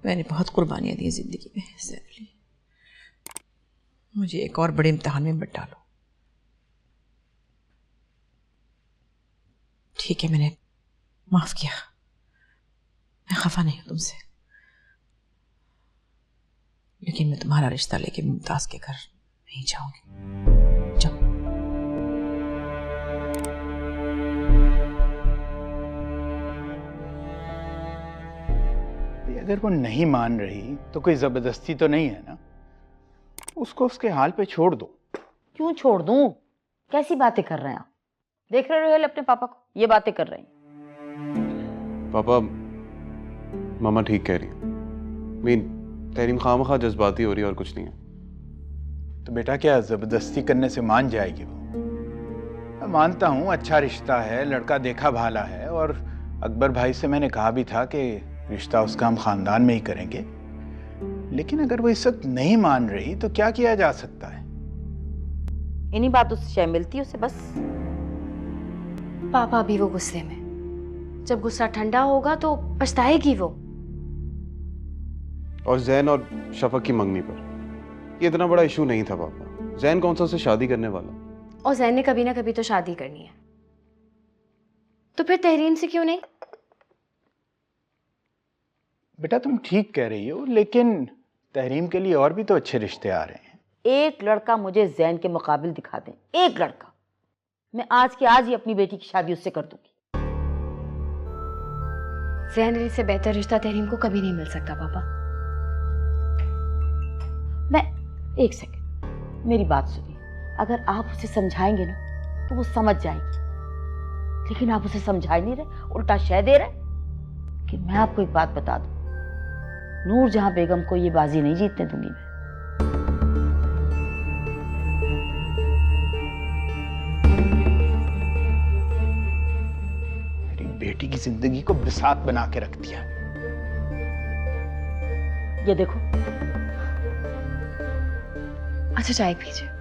मैंने बहुत कुर्बानियाँ दी ज़िंदगी में ज़ैन अली, मुझे एक और बड़े इम्तिहान में मत डालो। ठीक है, मैंने माफ़ किया, मैं खफा नहीं हूँ तुमसे, लेकिन मैं तुम्हारा रिश्ता लेके मुमताज के घर नहीं जाऊंगी। जाओ। अगर वो नहीं मान रही तो कोई जबरदस्ती तो नहीं है ना, उसको उसके हाल पे छोड़ दो। क्यों छोड़ दूं? कैसी बातें कर रहे हैं आप? देख रहे हो अपने पापा को, ये बातें कर रहे हैं। पापा, मामा ठीक कह रही है। मीन तहरीम खामखा जज्बाती हो रही है और कुछ नहीं है। तो बेटा क्या जबरदस्ती करने से मान जाएगी वो? मैं मानता हूँ अच्छा रिश्ता है, लड़का देखा भाला है, और अकबर भाई से मैंने कहा भी था कि रिश्ता उसका हम खानदान में ही करेंगे, लेकिन अगर वो इस वक्त नहीं मान रही तो क्या किया जा सकता है? इन्हीं बातों से शय मिलती है उसे बस। पापा भी वो गुस्से में, जब गुस्सा ठंडा होगा तो पछताएगी वो। और जैन और शफक की मंगनी पर ये इतना बड़ा इशू नहीं था पापा। जैन कौन सा उससे शादी करने वाला, और जैन ने कभी ना कभी तो शादी करनी है, तो फिर तहरीम से क्यों नहीं? बेटा तुम ठीक कह रही हो, लेकिन तहरीम के लिए और भी तो अच्छे रिश्ते आ रहे हैं। एक लड़का मुझे जैन के मुकाबिल दिखा दें, एक लड़का, मैं आज के आज ही अपनी बेटी की शादी उससे कर दूंगी। जैन अली से बेहतर रिश्ता तहरीम को कभी नहीं मिल सकता पापा। मैं एक सेकंड, मेरी बात सुनिए। अगर आप उसे समझाएंगे ना तो वो समझ जाएगी, लेकिन आप उसे समझा ही नहीं रहे, उल्टा शय दे रहे। कि मैं आपको एक बात बता दूं, नूरजहां बेगम को ये बाजी नहीं जीतने दूंगी मैं। मेरी बेटी की जिंदगी को बिसात बना के रख दिया। ये देखो। अच्छा चाय पीजिए।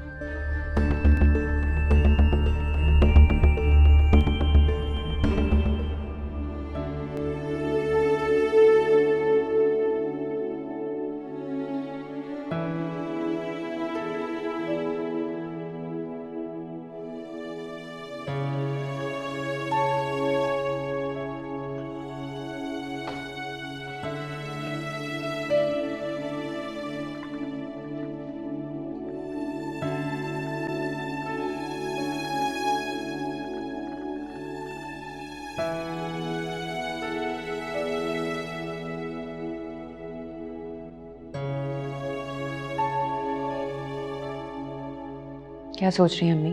क्या सोच रही हैं अम्मी?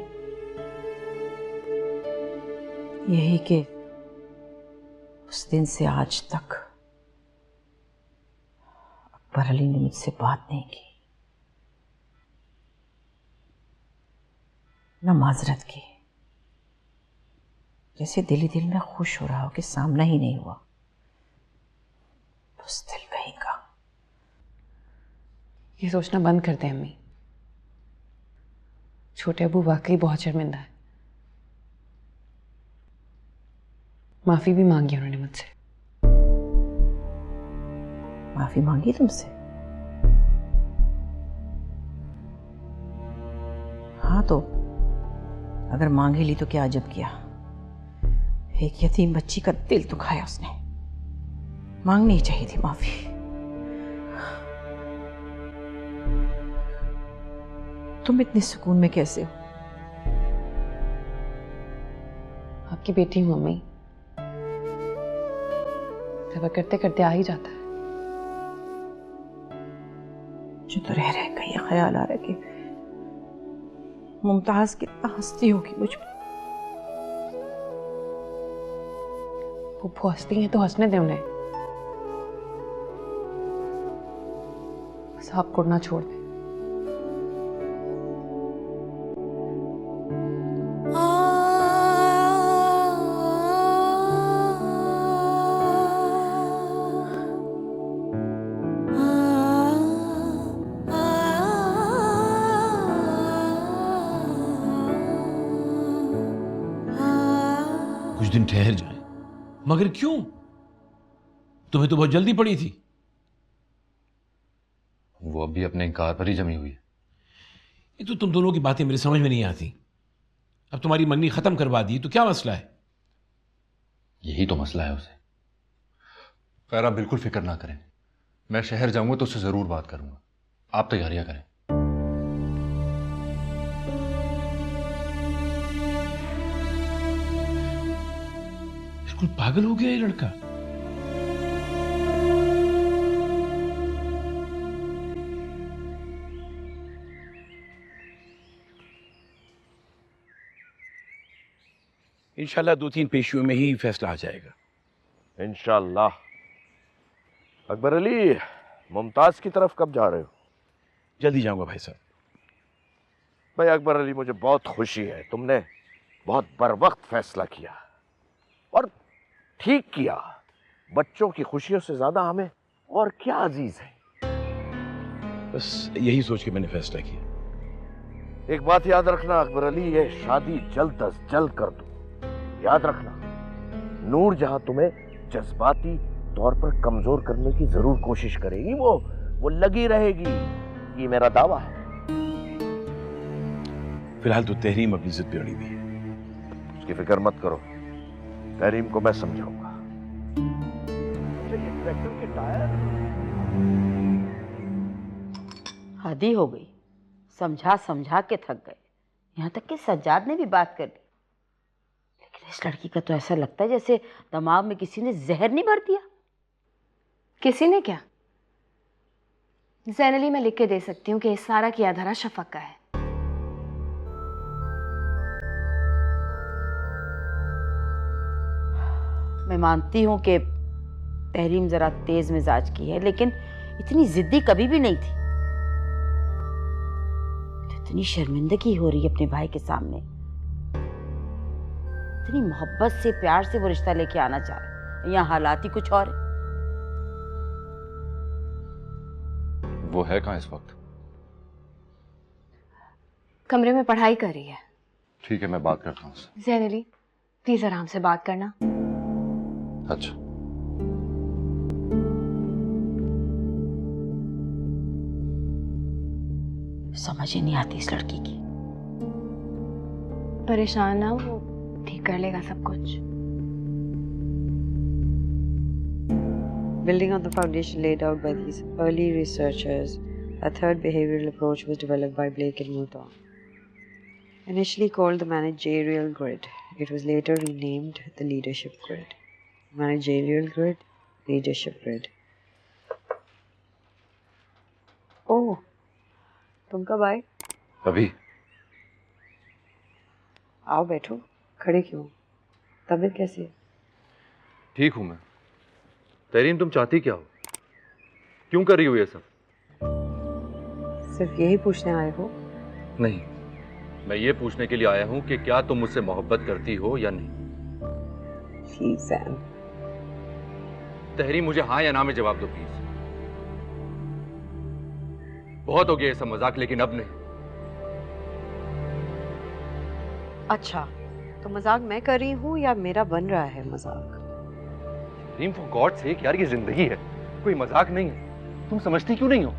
यही कि उस दिन से आज तक अकबर अली ने मुझसे बात नहीं की, न माजरत की, जैसे दिल ही दिल में खुश हो रहा हो कि सामना ही नहीं हुआ। बुज़दिल कहीं का। ये सोचना बंद कर दें अम्मी। छोटे अबू वाकई बहुत शर्मिंदा है। माफी भी मांगी उन्होंने मुझसे। माफी मांगी तुमसे? हाँ, तो अगर मांग ही ली तो क्या अजब किया। एक यतीम बच्ची का दिल दुखाया उसने, मांगनी चाहिए थी माफी। तुम इतने सुकून में कैसे हो? आपकी बेटी हूं मम्मी, सबर करते करते आ ही जाता है। जो तो रह रहे का ये ख्याल आ रहा है कि मुमताज कितना हंसती होगी मुझ पर। वो हंसती हैं तो हंसने दें उन्हें, बस आप कुड़ना छोड़ दें। कुछ दिन ठहर जाए। मगर क्यों? तुम्हें तो बहुत जल्दी पड़ी थी। वो अभी अपने इनकार पर ही जमी हुई है। ये तो तुम दोनों की बातें मेरी समझ में नहीं आती। अब तुम्हारी मंगनी खत्म करवा दी तो क्या मसला है? यही तो मसला है उसे। खैर आप बिल्कुल फिक्र ना करें, मैं शहर जाऊंगा तो उससे जरूर बात करूंगा। आप तैयारियां करें। बिल्कुल पागल हो गया ये लड़का। इंशाल्लाह 2-3 पेशियों में ही फैसला आ जाएगा। इंशाल्लाह। अकबर अली, मुमताज की तरफ कब जा रहे हो? जल्दी जाऊंगा भाई साहब। भाई अकबर अली, मुझे बहुत खुशी है, तुमने बहुत बरवक्त फैसला किया और ठीक किया। बच्चों की खुशियों से ज्यादा हमें और क्या अजीज है। बस यही सोच के मैंने फैसला किया। एक बात याद रखना अकबर अली, ये शादी जल्द अज जल्द कर दो। याद रखना, नूर जहां तुम्हें जज्बाती तौर पर कमजोर करने की जरूर कोशिश करेगी, वो लगी रहेगी, ये मेरा दावा है। फिलहाल तो तहरीम अपनी जिद पे अड़ी हुई है। उसकी फिक्र मत करो, तहरीम को मैं समझाऊंगा। ट्रैक्टर के टायर हद ही हो गई, समझा समझा के थक गए। यहाँ तक कि सज्जाद ने भी बात कर ली, लेकिन इस लड़की का तो ऐसा लगता है जैसे दिमाग में किसी ने जहर नहीं भर दिया। किसी ने क्या? ज़ैन अली, मैं लिख के दे सकती हूँ कि इस सारा की आधारा शफक का है। मैं मानती हूँ कि तहरीम जरा तेज मिजाज की है, लेकिन इतनी जिद्दी कभी भी नहीं थी। तो इतनी शर्मिंदगी हो रही है अपने भाई के सामने, इतनी मोहब्बत से प्यार से वो रिश्ता लेके आना चाह रहे, यहाँ हालात ही कुछ और है। वो है कहाँ इस वक्त? कमरे में पढ़ाई कर रही है। ठीक है, मैं बात करता हूँ उससे। ज़ैन अली, प्लीज आराम से बात करना। अच्छा। समझ ही नहीं आती इस लड़की की। परेशान ना, वो ठीक कर लेगा सब कुछ। Building on the foundation laid out by these early researchers, a third behavioral approach was developed by Blake and Moulton. Initially called the managerial grid, it was later renamed the leadership grid. Managerial grid, leadership grid. Oh, तुम कब आए? अभी। आओ बैठो, खड़े क्यों? तबीयत कैसी है? ठीक हूं मैं। तहरीम, तुम चाहती क्या हो? क्यों कर रही हो ये सब? सिर्फ यही पूछने आए हो? नहीं, मैं ये पूछने के लिए आया हूं कि क्या तुम मुझसे मोहब्बत करती हो या नहीं। प्लीज ज़ैन। तहरीम, मुझे हाँ या ना में जवाब दो प्लीज। बहुत हो गया ये सब मजाक, लेकिन अब नहीं। अच्छा, तो मजाक मैं कर रही हूँ या मेरा बन रहा है मजाक? तहरीम, फॉर गॉड सेक यार, ये जिंदगी है, कोई मजाक नहीं है। तुम समझती क्यों नहीं हो?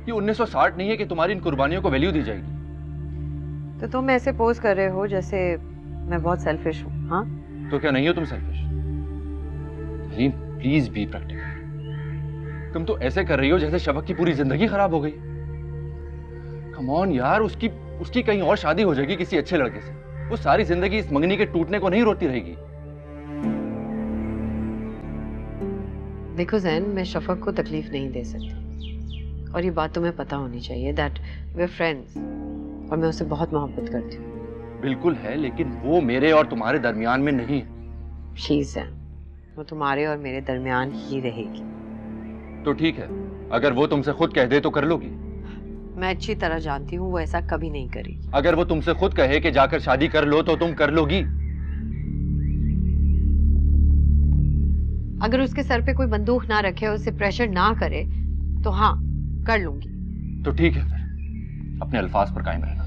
ये 1960 नहीं है कि तुम्हारी इन कुर्बानियों को वैल्यू दी जाएगी। तो तुम ऐसे पोज कर रहे हो जैसे मैं बहुत सेल्फिश हूँ, हाँ? तो क्या नहीं हो तुम selfish? Tahreem, please be practical. तुम तो ऐसे कर रही हो जैसे शफक की पूरी जिंदगी खराब हो गई। कम ऑन यार, उसकी कहीं और शादी हो जाएगी किसी अच्छे लड़के से, वो सारी जिंदगी इस मंगनी के टूटने को नहीं रोती रहेगी। देखो ज़ैन, मैं शफक को तकलीफ नहीं दे सकती, और ये बात तुम्हें पता होनी चाहिए दैट वी आर फ्रेंड्स, और मैं उससे बहुत मोहब्बत करती हूँ। बिल्कुल है, लेकिन वो मेरे और तुम्हारे दरमियान में नहीं है। शीज़ ज़ैन, वो तुम्हारे और मेरे दरमियान ही रहेगी। तो ठीक है, अगर वो तुमसे खुद कह दे तो कर लोगी? मैं अच्छी तरह जानती हूँ वो ऐसा कभी नहीं करेगी। अगर वो तुमसे खुद कहे कि जाकर शादी कर लो तो तुम कर लोगी? अगर उसके सर पे कोई बंदूक ना रखे और उसे प्रेशर ना करे तो हाँ, कर लूंगी। तो ठीक है, फिर अपने अल्फाज पर कायम रहना।